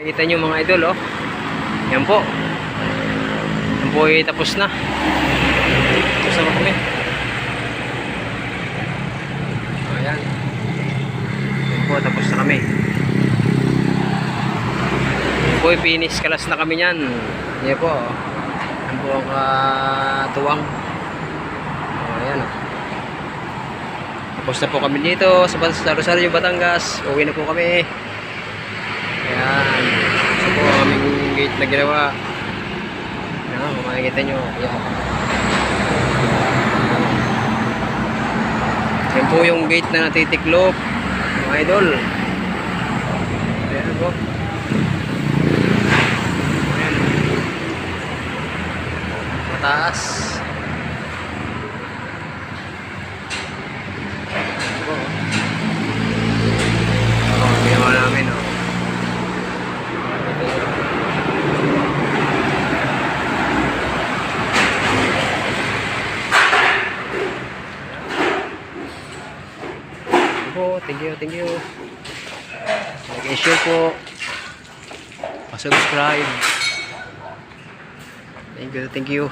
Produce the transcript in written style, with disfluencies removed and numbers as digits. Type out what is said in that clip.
Kita nyo mga idol, oh. Yan po. Yan po ay tapos na. Tapos na kami. Ayan. Yan po, tapos na kami. Yan po, finish kalas na kami yan. Yan po, oh. Yan po ang katuwang. Ayan, oh. Tapos na po kami dito sa Rosario, Batangas. Uwi na po kami. Ayan. Ito po ang aming gate na ginawa. Ayan, kung makikita nyo. Ayan. Yan po yung gate na natitiklop, mga idol. Ayan po. Ayan. Mataas. Ginawa namin, oh. Thank you. Like and share po. Pa-subscribe. Thank you.